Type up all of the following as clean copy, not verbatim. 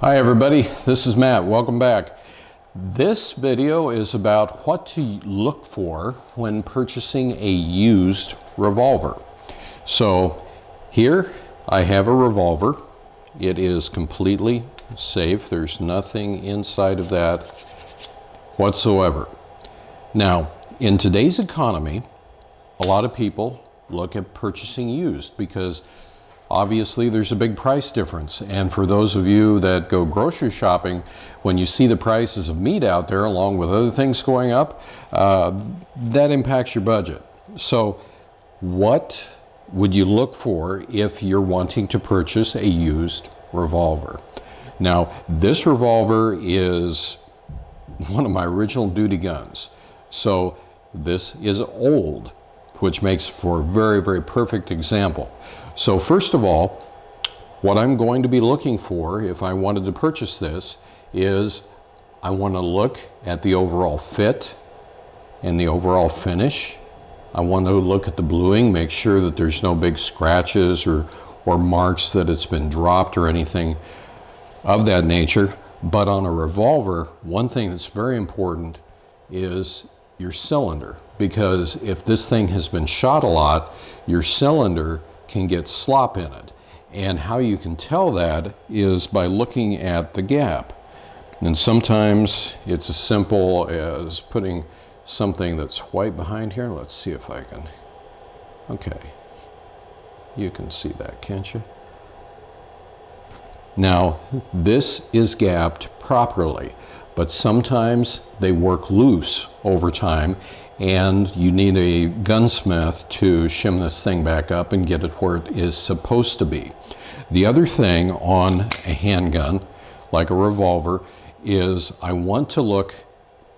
Hi everybody, this is Matt. Welcome back. This video is about what to look for when purchasing a used revolver. So here I have a revolver. It is completely safe. There's nothing inside of that whatsoever. Now, in today's economy, a lot of people look at purchasing used because obviously there's a big price difference. And for those of you that go grocery shopping, when you see the prices of meat out there along with other things going up, that impacts your budget. So what would you look for if you're wanting to purchase a used revolver? Now, this revolver is one of my original duty guns. So this is old, which makes for a very, very perfect example. So first of all, what I'm going to be looking for if I wanted to purchase this is I want to look at the overall fit and the overall finish. I want to look at the bluing, make sure that there's no big scratches or marks that it's been dropped or anything of that nature. But on a revolver, one thing that's very important is your cylinder, because if this thing has been shot a lot, your cylinder can get slop in it. And how you can tell that is by looking at the gap. And sometimes it's as simple as putting something that's white behind here. Let's see if I can. Okay. You can see that, can't you? Now, this is gapped properly, but sometimes they work loose over time, and you need a gunsmith to shim this thing back up and get it where it is supposed to be. The other thing on a handgun, like a revolver, is I want to look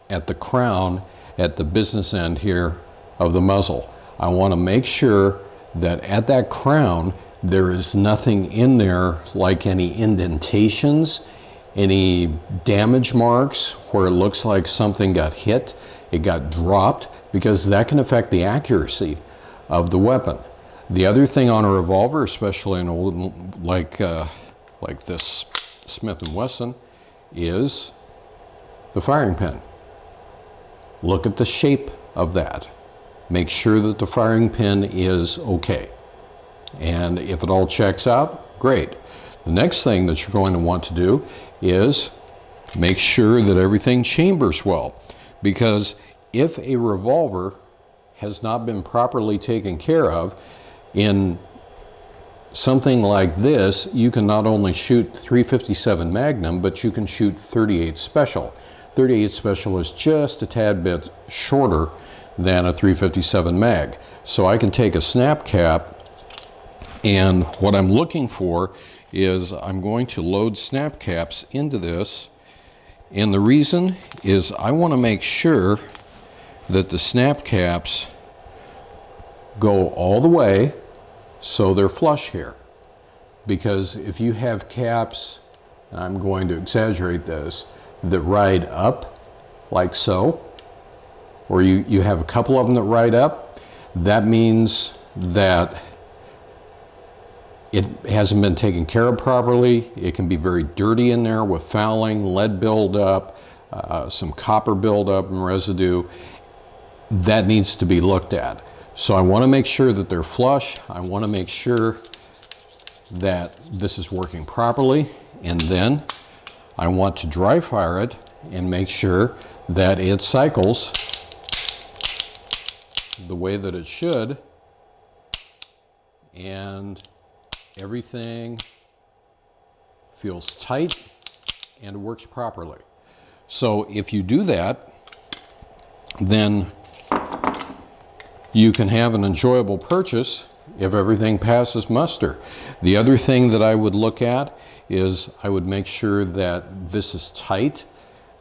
at the crown at the business end here of the muzzle. I want to make sure that at that crown there is nothing in there like any indentations, any damage marks where it looks like something got hit, it got dropped, because that can affect the accuracy of the weapon. The other thing on a revolver, especially an old like this Smith & Wesson, is the firing pin. Look at the shape of that. Make sure that the firing pin is okay. And if it all checks out, great. The next thing that you're going to want to do is make sure that everything chambers well, because if a revolver has not been properly taken care of, in something like this, you can not only shoot .357 Magnum, but you can shoot .38 Special. .38 Special is just a tad bit shorter than a .357 mag. So I can take a snap cap, and what I'm looking for is I'm going to load snap caps into this, and the reason is I want to make sure that the snap caps go all the way so they're flush here. Because if you have caps, and I'm going to exaggerate this, that ride up like so, or you have a couple of them that ride up, that means that it hasn't been taken care of properly. It can be very dirty in there with fouling, lead buildup, some copper buildup and residue. That needs to be looked at. So I want to make sure that they're flush. I want to make sure that this is working properly. And then I want to dry fire it and make sure that it cycles the way that it should. And everything feels tight and works properly. So if you do that, then you can have an enjoyable purchase if everything passes muster. The other thing that I would look at is I would make sure that this is tight,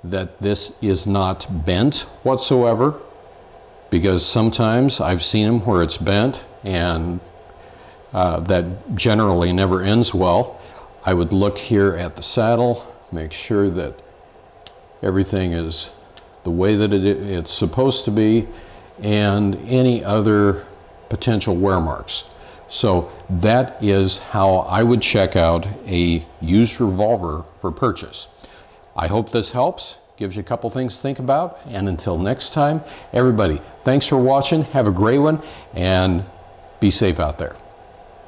that this is not bent whatsoever, because sometimes I've seen them where it's bent, and that generally never ends well. I would look here at the saddle, make sure that everything is the way that it's supposed to be, and any other potential wear marks. So that is how I would check out a used revolver for purchase. I hope this helps, gives you a couple things to think about, and until next time, everybody, thanks for watching, have a great one, and be safe out there.